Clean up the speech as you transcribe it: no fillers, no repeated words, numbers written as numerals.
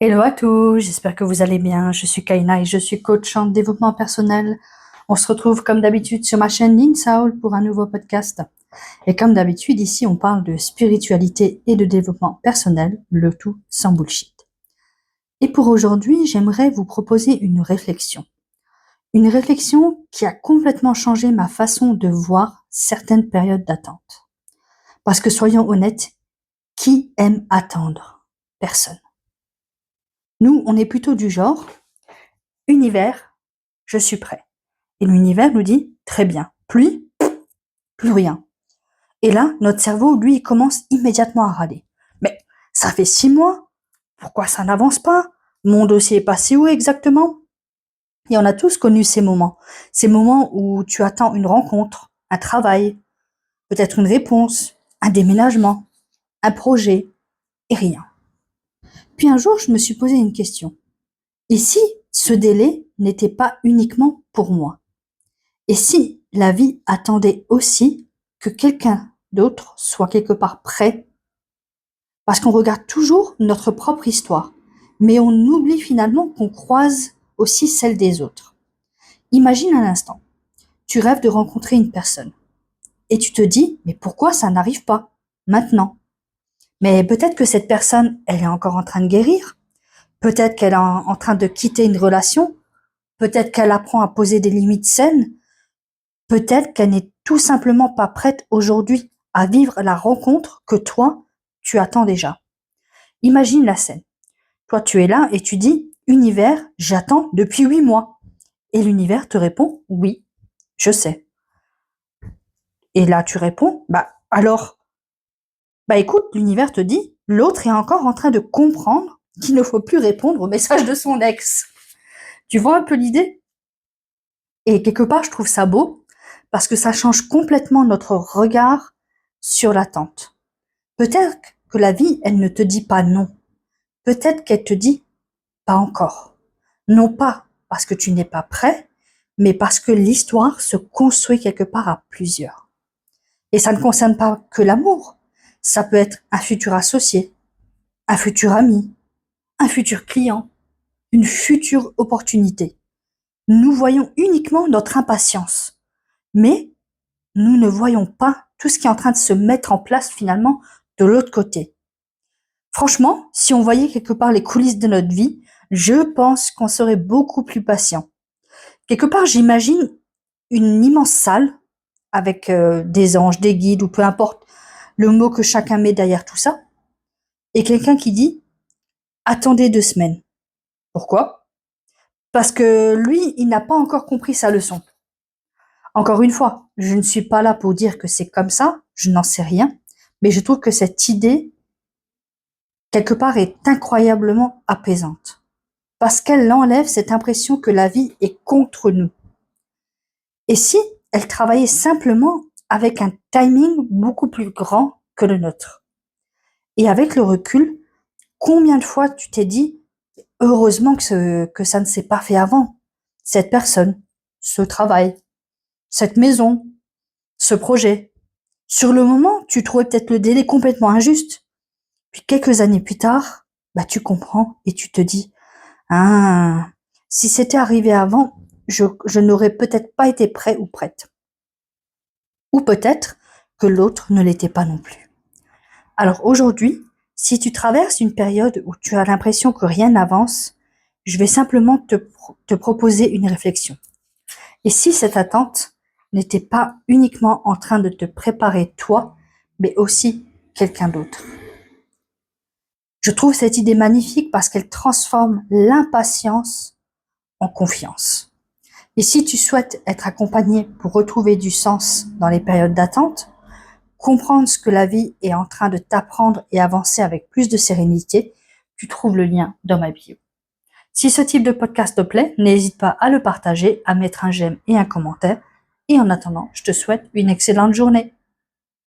Hello à tous, j'espère que vous allez bien. Je suis Kaina et je suis coach en développement personnel. On se retrouve comme d'habitude sur ma chaîne Ninsaul pour un nouveau podcast. Et comme d'habitude, ici, on parle de spiritualité et de développement personnel, le tout sans bullshit. Et pour aujourd'hui, j'aimerais vous proposer une réflexion. Une réflexion qui a complètement changé ma façon de voir certaines périodes d'attente. Parce que soyons honnêtes, qui aime attendre? Personne. Nous, on est plutôt du genre, univers, je suis prêt. Et l'univers nous dit, très bien, pluie, plus rien. Et là, notre cerveau, lui, il commence immédiatement à râler. Mais ça fait 6 mois, pourquoi ça n'avance pas? Mon dossier est passé où exactement? Et on a tous connu ces moments où tu attends une rencontre, un travail, peut-être une réponse, un déménagement, un projet, et rien. Puis un jour, je me suis posé une question. Et si ce délai n'était pas uniquement pour moi? Et si la vie attendait aussi que quelqu'un d'autre soit quelque part prêt? Parce qu'on regarde toujours notre propre histoire, mais on oublie finalement qu'on croise aussi celle des autres. Imagine un instant, tu rêves de rencontrer une personne et tu te dis, mais pourquoi ça n'arrive pas maintenant? Mais peut-être que cette personne, elle est encore en train de guérir, peut-être qu'elle est en train de quitter une relation, peut-être qu'elle apprend à poser des limites saines. Peut-être qu'elle n'est tout simplement pas prête aujourd'hui à vivre la rencontre que toi, tu attends déjà. Imagine la scène. Toi, tu es là et tu dis, univers, j'attends depuis 8 mois. Et l'univers te répond, oui, je sais. Et là, tu réponds, écoute, l'univers te dit, l'autre est encore en train de comprendre qu'il ne faut plus répondre au message de son ex. Tu vois un peu l'idée? Et quelque part, je trouve ça beau parce que ça change complètement notre regard sur l'attente. Peut-être que la vie, elle ne te dit pas non. Peut-être qu'elle te dit pas encore. Non pas parce que tu n'es pas prêt, mais parce que l'histoire se construit quelque part à plusieurs. Et ça ne concerne pas que l'amour. Ça peut être un futur associé, un futur ami, un futur client, une future opportunité. Nous voyons uniquement notre impatience, mais nous ne voyons pas tout ce qui est en train de se mettre en place finalement de l'autre côté. Franchement, si on voyait quelque part les coulisses de notre vie, je pense qu'on serait beaucoup plus patient. Quelque part, j'imagine une immense salle avec des anges, des guides ou peu importe le mot que chacun met derrière tout ça, et quelqu'un qui dit attendez 2 semaines. Pourquoi? Parce que lui, il n'a pas encore compris sa leçon. Encore une fois, je ne suis pas là pour dire que c'est comme ça, je n'en sais rien, mais je trouve que cette idée, quelque part, est incroyablement apaisante. Parce qu'elle enlève cette impression que la vie est contre nous. Et si elle travaillait simplement avec un timing beaucoup plus grand que le nôtre? Et avec le recul, combien de fois tu t'es dit, heureusement que ça ne s'est pas fait avant? Cette personne, ce travail, cette maison, ce projet. Sur le moment, tu trouvais peut-être le délai complètement injuste. Puis quelques années plus tard, tu comprends et tu te dis, ah, si c'était arrivé avant, je n'aurais peut-être pas été prêt ou prête. Ou peut-être que l'autre ne l'était pas non plus. Alors aujourd'hui, si tu traverses une période où tu as l'impression que rien n'avance, je vais simplement te proposer une réflexion. Et si cette attente n'était pas uniquement en train de te préparer toi, mais aussi quelqu'un d'autre? Je trouve cette idée magnifique parce qu'elle transforme l'impatience en confiance. Et si tu souhaites être accompagné pour retrouver du sens dans les périodes d'attente, comprendre ce que la vie est en train de t'apprendre et avancer avec plus de sérénité, tu trouves le lien dans ma bio. Si ce type de podcast te plaît, n'hésite pas à le partager, à mettre un j'aime et un commentaire. Et en attendant, je te souhaite une excellente journée.